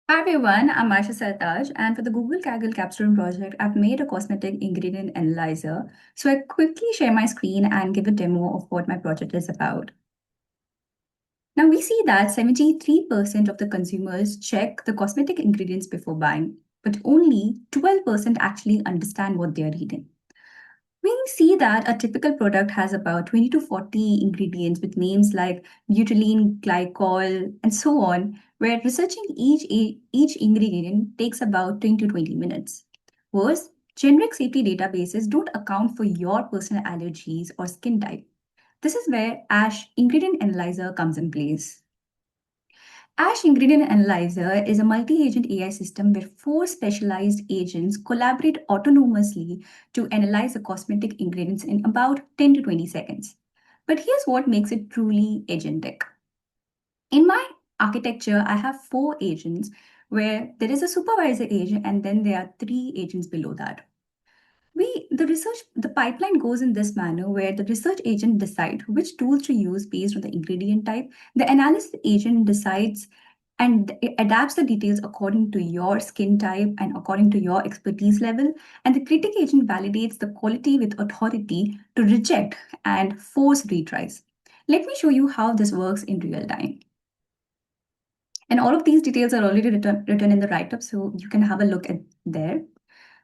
Hi everyone, I'm Aisha Sartaj, and for the Google Kaggle capstone project, I've made a cosmetic ingredient analyzer. So I quickly share my screen and give a demo of what my project is about. Now we see that 73% of the consumers check the cosmetic ingredients before buying, but only 12% actually understand what they are reading. We see that a typical product has about 20 to 40 ingredients with names like butylene, glycol, and so on, where researching each ingredient takes about 10 to 20 minutes. Worse, generic safety databases don't account for your personal allergies or skin type. This is where ASH Ingredient Analyzer comes in place. Ash Ingredient Analyzer is a multi-agent AI system where four specialized agents collaborate autonomously to analyze the cosmetic ingredients in about 10 to 20 seconds. But here's what makes it truly agentic. In my architecture, I have four agents where there is a supervisor agent and then there are three agents below that. The pipeline goes in this manner where the research agent decides which tool to use based on the ingredient type. The analysis agent decides and adapts the details according to your skin type and according to your expertise level. And the critic agent validates the quality with authority to reject and force retries. Let me show you how this works in real time. And all of these details are already written in the write-up, so you can have a look at there.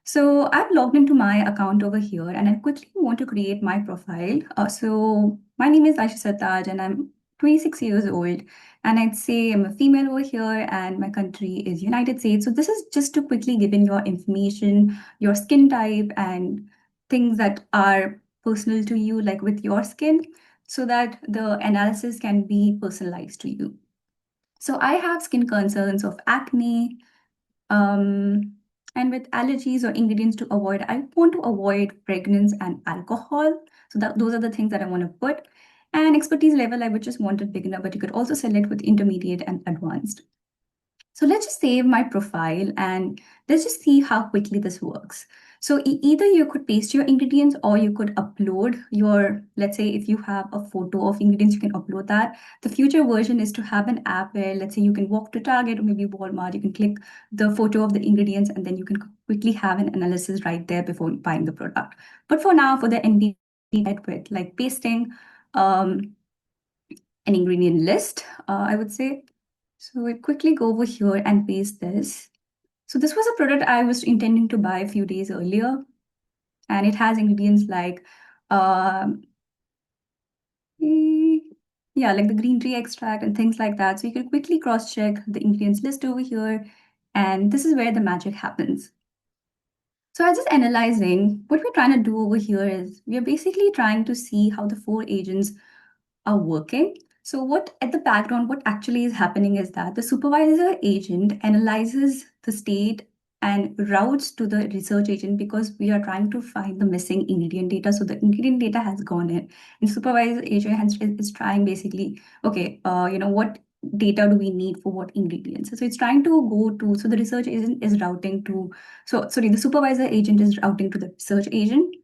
So I've logged into my account over here and I quickly want to create my profile. So my name is Aisha Sartaj and I'm 26 years old. And I'd say I'm a female over here and my country is United States. So this is just to quickly give in your information, your skin type and things that are personal to you, like with your skin, so that the analysis can be personalized to you. So I have skin concerns of acne, um, and with allergies or ingredients to avoid, I want to avoid fragrance and alcohol. So those are the things that I want to put. And expertise level, I would just want a beginner, but you could also select with intermediate and advanced. So let's just save my profile and let's just see how quickly this works. So either you could paste your ingredients or you could upload your, let's say if you have a photo of ingredients, you can upload that. The future version is to have an app where, let's say you can walk to Target or maybe Walmart, you can click the photo of the ingredients and then you can quickly have an analysis right there before buying the product. But for now, for the NB with like pasting um, an ingredient list, I would say. So we quickly go over here and paste this. So this was a product I was intending to buy a few days earlier, and it has ingredients like, um, yeah, like the green tea extract and things like that. So you can quickly cross-check the ingredients list over here, and this is where the magic happens. So as just analyzing, what we're trying to do over here is we are basically trying to see how the four agents are working. So what at the background, what actually is happening is that the supervisor agent analyzes the state and routes to the research agent because we are trying to find the missing ingredient data. So the ingredient data has gone in, and supervisor agent is trying basically, okay, what data do we need for what ingredients? So it's trying to go to, so the research agent is routing to, so sorry, the supervisor agent is routing to the research agent.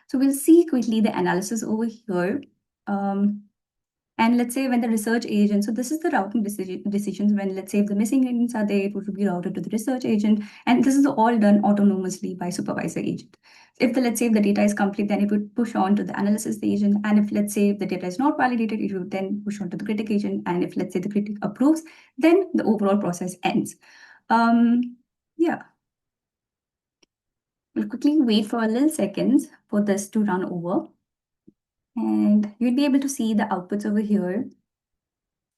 So we'll see quickly the analysis over here. And let's say when the research agent, so this is the routing decisions when, let's say, if the missing ingredients are there, it would be routed to the research agent. And this is all done autonomously by supervisor agent. If the, let's say, if the data is complete, then it would push on to the analysis agent. And if, let's say, if the data is not validated, it would then push on to the critic agent. And if, let's say, the critic approves, then the overall process ends. Yeah, we'll quickly wait for a little seconds for this to run over. And you'll be able to see the outputs over here.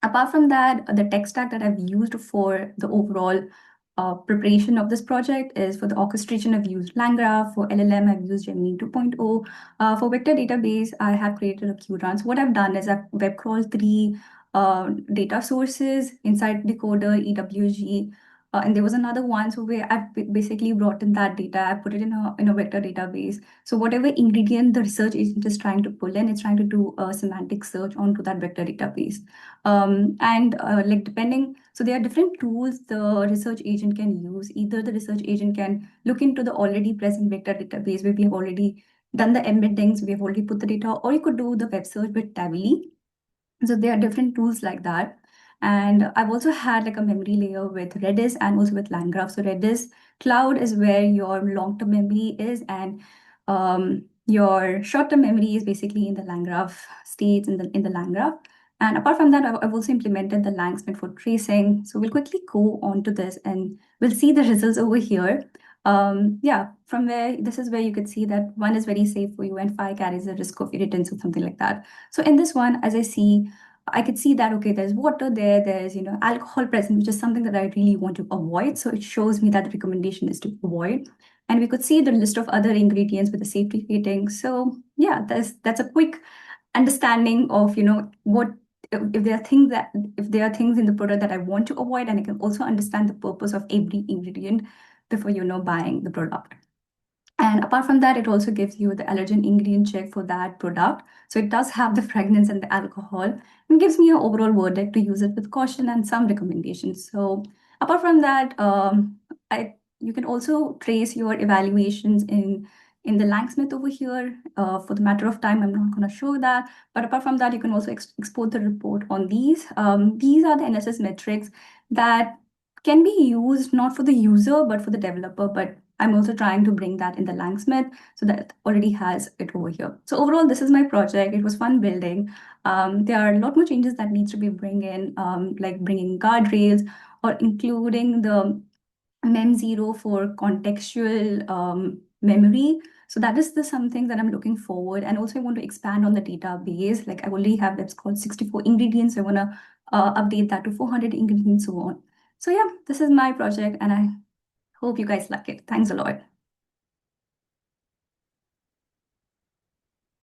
Apart from that, the tech stack that I've used for the overall preparation of this project is for the orchestration, I've used LangGraph. For LLM, I've used Gemini 2.0. For vector database, I have created a QRun. So what I've done is I've web crawled three data sources inside Decoder, EWG, and there was another one, so where I've basically brought in that data, I put it in a vector database. So whatever ingredient the research agent is trying to pull in, it's trying to do a semantic search onto that vector database. Like depending, so there are different tools the research agent can use. Either the research agent can look into the already present vector database where we have already done the embeddings, we have already put the data, or you could do the web search with Tably. So there are different tools like that. And I've also had like a memory layer with Redis and also with LangGraph. So Redis cloud is where your long-term memory is, and your short-term memory is basically in the LangGraph states in the LangGraph. And apart from that, I've also implemented the Langsmith for tracing. So we'll quickly go on to this and we'll see the results over here. Yeah, from where this is where you could see that 1 is very safe for you and 5 carries a risk of irritants or something like that. So in this one, as I could see that, okay, there's water there, there's, alcohol present, which is something that I really want to avoid. So it shows me that the recommendation is to avoid. And we could see the list of other ingredients with the safety rating. So yeah, that's a quick understanding of, what if there are things that if there are things in the product that I want to avoid, and I can also understand the purpose of every ingredient before, buying the product. And apart from that, it also gives you the allergen ingredient check for that product. So it does have the fragrance and the alcohol and gives me an overall verdict to use it with caution and some recommendations. So apart from that, you can also trace your evaluations in the Langsmith over here. For the matter of time, I'm not going to show that. But apart from that, you can also export the report on these. These are the NSS metrics that can be used not for the user, but for the developer. But I'm also trying to bring that in the Langsmith, so that already has it over here. So overall, this is my project. It was fun building. There are a lot more changes that needs to be bring in, like bringing guardrails or including the mem0 for contextual memory. So that is the something that I'm looking forward. And also I want to expand on the database. Like I already have that's called 64 ingredients. I want to update that to 400 ingredients, so on. So yeah, this is my project and I hope you guys like it. Thanks a lot.